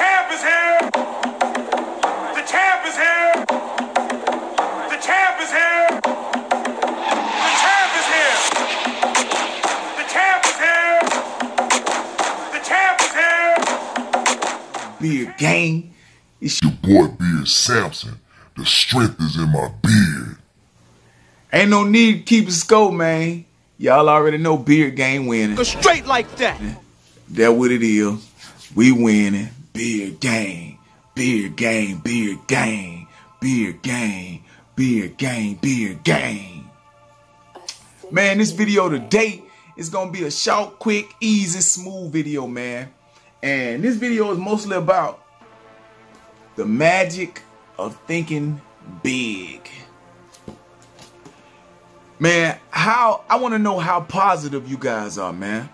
champ is here. The champ is here. The champ is here. The champ is here. The champ is here. The champ is here. Beard gang. It's your boy Beard Samson. The strength is in my beard. Ain't no need to keep a score, man. Y'all already know Beard gang winning. Go straight like that. That what it is. We winning. Beard gang. Beard gang. Beard gang. Beard gang. Beard gang. Beard gang. Man, this video today is gonna be a short, quick, easy, smooth video, man. And this video is mostly about the magic of thinking big. Man, I want to know how positive you guys are, man.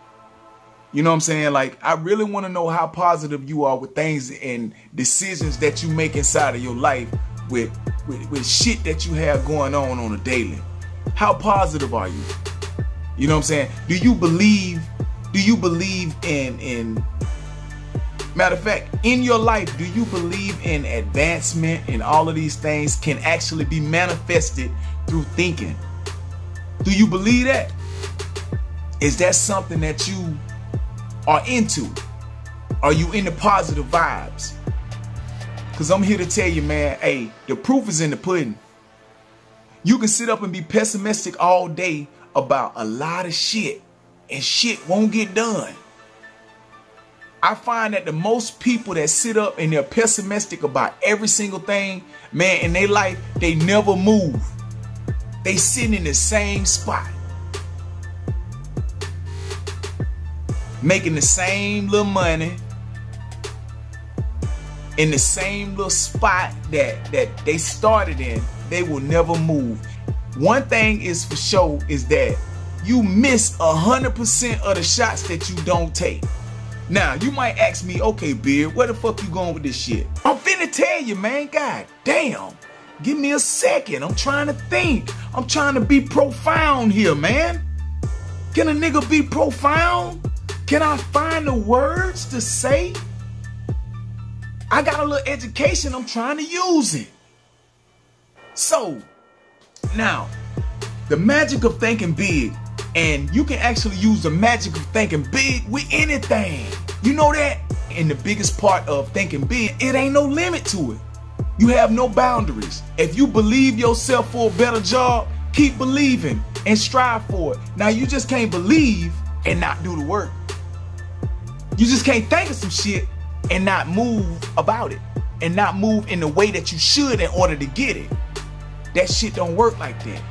You know what I'm saying? Like, I really want to know how positive you are with things and decisions that you make inside of your life with shit that you have going on a daily. How positive are you? You know what I'm saying? Do you believe in matter of fact, in your life, do you believe in advancement and all of these things can actually be manifested through thinking? Do you believe that? Is that something that you are into? Are you into positive vibes? Because I'm here to tell you, man, hey, the proof is in the pudding. You can sit up and be pessimistic all day about a lot of shit, and shit won't get done. I find that the most people that sit up and they're pessimistic about every single thing, man, in their life, they never move. They sitting in the same spot, making the same little money, in the same little spot that they started in. They will never move. One thing is for sure is that you miss 100% of the shots that you don't take. Now, you might ask me, okay, Beard, where the fuck you going with this shit? I'm finna tell you, man. God damn. Give me a second. I'm trying to think. I'm trying to be profound here, man. Can a nigga be profound? Can I find the words to say? I got a little education. I'm trying to use it. So, now, the magic of thinking big. And you can actually use the magic of thinking big with anything. You know that? And the biggest part of thinking big, it ain't no limit to it. You have no boundaries. If you believe yourself for a better job, keep believing and strive for it. Now, you just can't believe and not do the work. You just can't think of some shit and not move about it. And not move in the way that you should in order to get it. That shit don't work like that.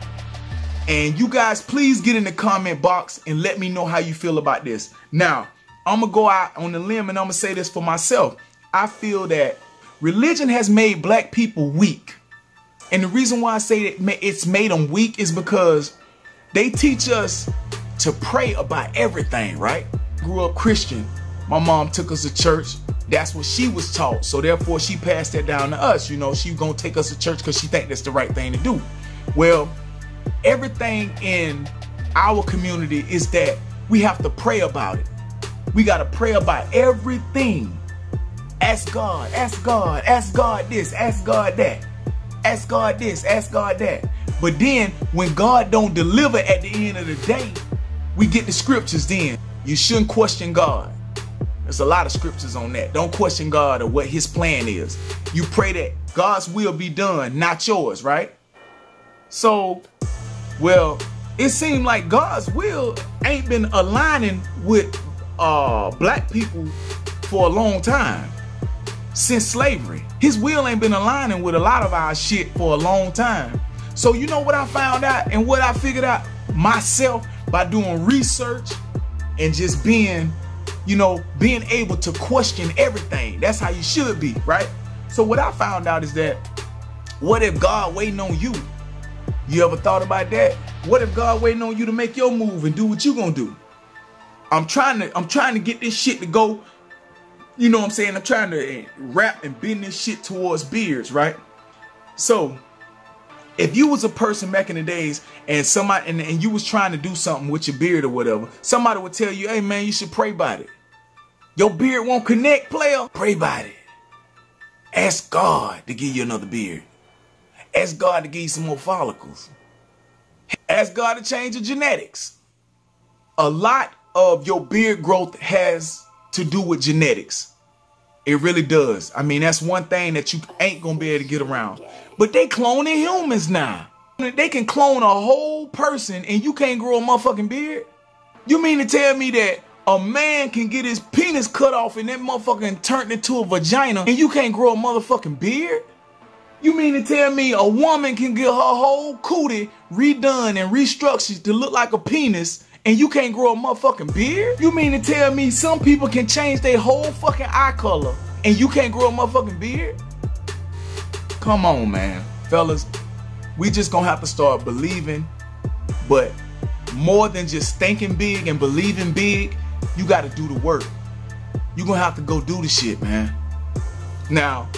And you guys, please get in the comment box and let me know how you feel about this. Now, I'm going to go out on the limb and I'm going to say this for myself. I feel that religion has made black people weak. And the reason why I say that it's made them weak is because they teach us to pray about everything, right? Grew up Christian. My mom took us to church. That's what she was taught. So therefore, she passed that down to us. You know, she going to take us to church because she think that's the right thing to do. Well, everything in our community is that we have to pray about it. We got to pray about everything. Ask God, ask God, ask God this, ask God that. Ask God this, ask God that. But then when God don't deliver at the end of the day, we get the scriptures then. You shouldn't question God. There's a lot of scriptures on that. Don't question God or what his plan is. You pray that God's will be done, not yours, right? So, well, it seemed like God's will ain't been aligning with black people for a long time. Since slavery. His will ain't been aligning with a lot of our shit for a long time. So you know what I found out and what I figured out myself by doing research and just being, you know, being able to question everything. That's how you should be, right? So what I found out is that, what if God waiting on you? You ever thought about that? What if God waiting on you to make your move and do what you gonna do? I'm trying to get this shit to go. You know what I'm saying? I'm trying to wrap and bend this shit towards beards, right? So, if you was a person back in the days and somebody and you was trying to do something with your beard or whatever, somebody would tell you, hey man, you should pray about it. Your beard won't connect, player. Pray about it. Ask God to give you another beard. Ask God to give you some more follicles. Ask God to change your genetics. A lot of your beard growth has to do with genetics. It really does. I mean, that's one thing that you ain't gonna be able to get around. But they cloning humans now. They can clone a whole person and you can't grow a motherfucking beard? You mean to tell me that a man can get his penis cut off and that motherfucking turned into a vagina and you can't grow a motherfucking beard? You mean to tell me a woman can get her whole cootie redone and restructured to look like a penis and you can't grow a motherfucking beard? You mean to tell me some people can change their whole fucking eye color and you can't grow a motherfucking beard? Come on, man. Fellas, we just gonna have to start believing, but more than just thinking big and believing big, you gotta do the work. You're gonna have to go do the shit, man. Now,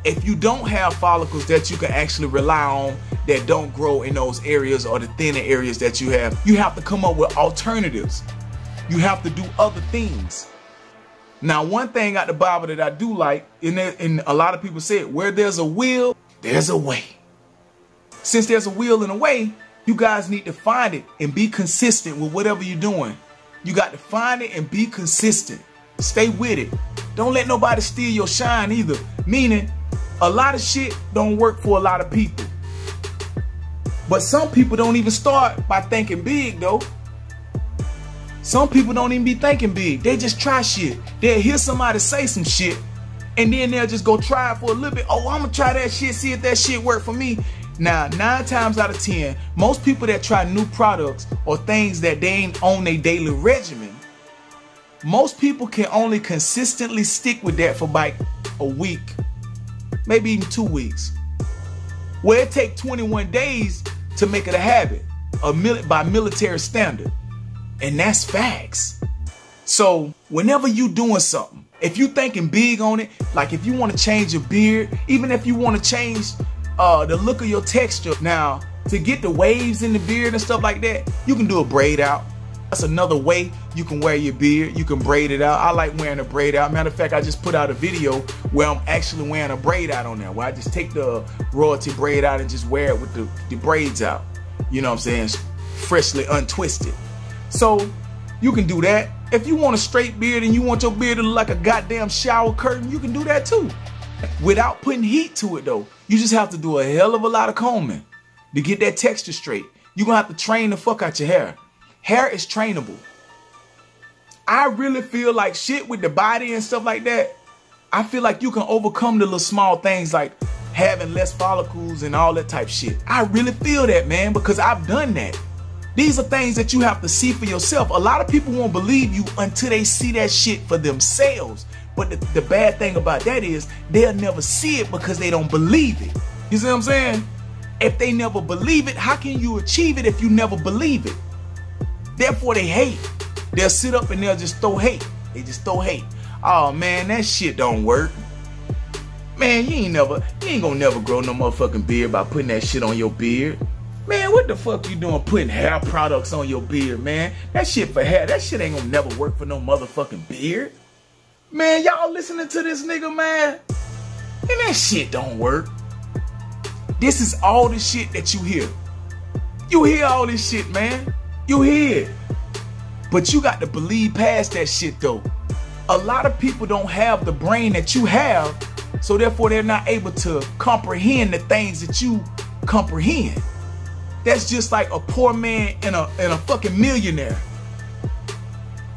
if you don't have follicles that you can actually rely on that don't grow in those areas or the thinner areas that you have to come up with alternatives. You have to do other things. Now, one thing out the Bible that I do like, and a lot of people say it, where there's a will, there's a way. Since there's a will and a way, you guys need to find it and be consistent with whatever you're doing. You got to find it and be consistent. Stay with it. Don't let nobody steal your shine either. Meaning, a lot of shit don't work for a lot of people. But some people don't even start by thinking big though. Some people don't even be thinking big. They just try shit. They'll hear somebody say some shit and then they'll just go try it for a little bit. Oh, I'm gonna try that shit, see if that shit work for me. Now, 9 times out of 10, most people that try new products or things that they ain't on their daily regimen, most people can only consistently stick with that for about a week, maybe even 2 weeks. Where it take 21 days to make it a habit, by military standard. And that's facts. So whenever you doing something, if you thinking big on it, like if you want to change your beard, even if you want to change the look of your texture. Now, to get the waves in the beard and stuff like that, you can do a braid out. That's another way you can wear your beard. You can braid it out. I like wearing a braid out. Matter of fact, I just put out a video where I'm actually wearing a braid out on there, where I just take the royalty braid out and just wear it with the braids out. You know what I'm saying? Freshly untwisted. So you can do that. If you want a straight beard and you want your beard to look like a goddamn shower curtain, you can do that too. Without putting heat to it though. You just have to do a hell of a lot of combing to get that texture straight. You're gonna have to train the fuck out your hair. Hair is trainable. I really feel like shit with the body and stuff like that. I feel like you can overcome the little small things like having less follicles and all that type shit. I really feel that, man, because I've done that. These are things that you have to see for yourself. A lot of people won't believe you until they see that shit for themselves. But the bad thing about that is they'll never see it because they don't believe it. You see what I'm saying? If they never believe it, how can you achieve it if you never believe it? Therefore, they hate. They'll sit up and they'll just throw hate. They just throw hate. Oh man, that shit don't work. Man, you ain't gonna never grow no motherfucking beard by putting that shit on your beard. Man, what the fuck you doing putting hair products on your beard, man? That shit for hair, that shit ain't gonna never work for no motherfucking beard. Man, y'all listening to this nigga, man? And that shit don't work. This is all the shit that you hear. You hear all this shit, man. You hear it. But you got to believe past that shit, though. A lot of people don't have the brain that you have, so therefore they're not able to comprehend the things that you comprehend. That's just like a poor man and a fucking millionaire.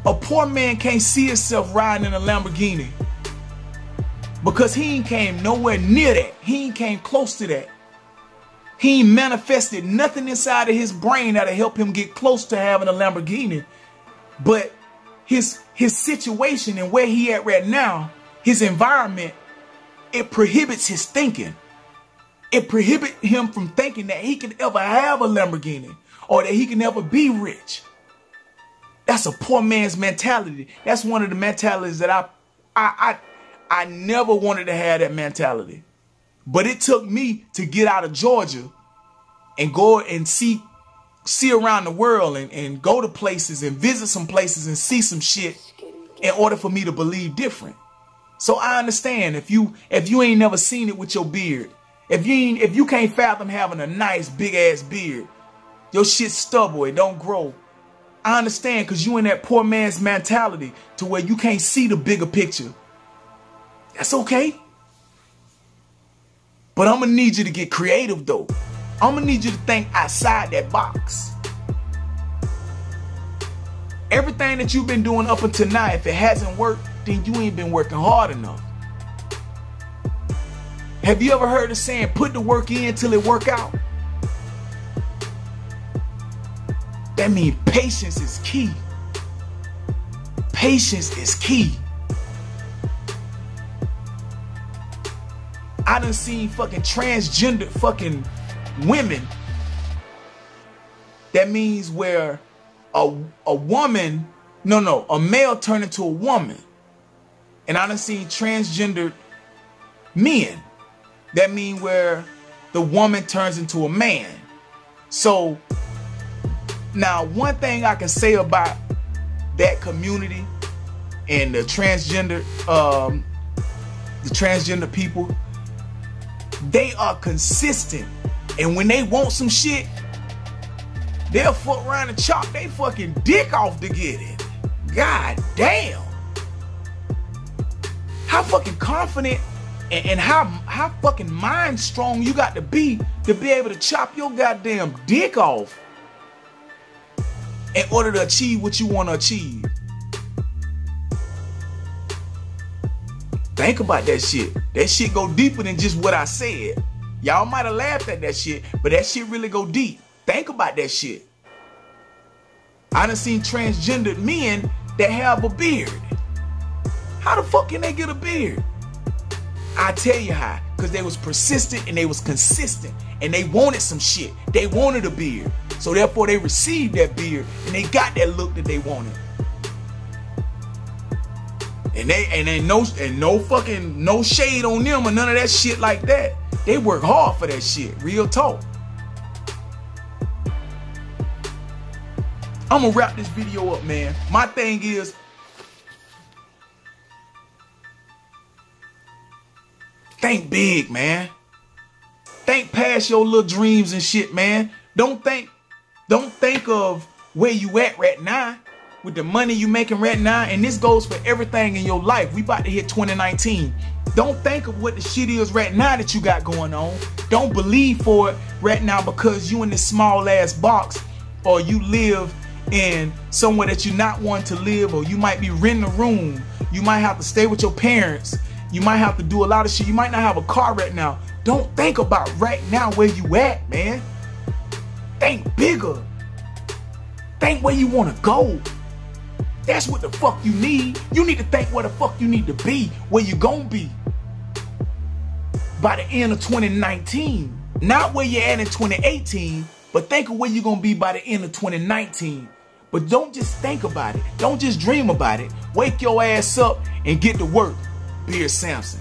A poor man can't see himself riding in a Lamborghini because he ain't came nowhere near that. He ain't came close to that. He ain't manifested nothing inside of his brain that'll help him get close to having a Lamborghini. But his situation and where he at right now, his environment, it prohibits his thinking. It prohibits him from thinking that he can ever have a Lamborghini or that he can ever be rich. That's a poor man's mentality. That's one of the mentalities that I never wanted to have that mentality. But it took me to get out of Georgia and go and see around the world and go to places and visit some places and see some shit in order for me to believe different. So I understand if you ain't never seen it with your beard. If you can't fathom having a nice big ass beard, your shit's stubble, it don't grow. I understand, because you in that poor man's mentality to where you can't see the bigger picture. That's okay. But I'm gonna need you to get creative though. I'm gonna need you to think outside that box. Everything that you've been doing up until now, if it hasn't worked, then you ain't been working hard enough. Have you ever heard the saying, put the work in till it work out? That means patience is key. Patience is key. I done seen fucking transgender fucking women. That means where a woman, a male turn into a woman. And I done seen transgendered men. That means where the woman turns into a man. So now, one thing I can say about that community and the transgender people, they are consistent. And when they want some shit, they'll fuck around and chop they fucking dick off to get it. God damn. How fucking confident and how fucking mind strong you got to be able to chop your goddamn dick off in order to achieve what you want to achieve. Think about that shit. That shit go deeper than just what I said. Y'all might have laughed at that shit, but that shit really go deep. Think about that shit. I done seen transgendered men that have a beard. How the fuck can they get a beard? I tell you how. Because they was persistent and they was consistent. And they wanted some shit. They wanted a beard. So therefore they received that beard and they got that look that they wanted. And no shade on them or none of that shit like that. They work hard for that shit. Real talk. I'm gonna wrap this video up, man. My thing is, think big, man. Think past your little dreams and shit, man. Don't think of where you at right now with the money you making right now. And this goes for everything in your life. We about to hit 2019. Don't think of what the shit is right now that you got going on. Don't believe for it right now because you in this small ass box, or you live in somewhere that you're not wanting to live, or you might be renting a room. You might have to stay with your parents. You might have to do a lot of shit. You might not have a car right now. Don't think about right now where you at, man. Think bigger. Think where you want to go. That's what the fuck you need. You need to think where the fuck you need to be, where you gonna be by the end of 2019. Not where you're at in 2018, but think of where you're gonna be by the end of 2019. But don't just think about it. Don't just dream about it. Wake your ass up and get to work. Beard Samson.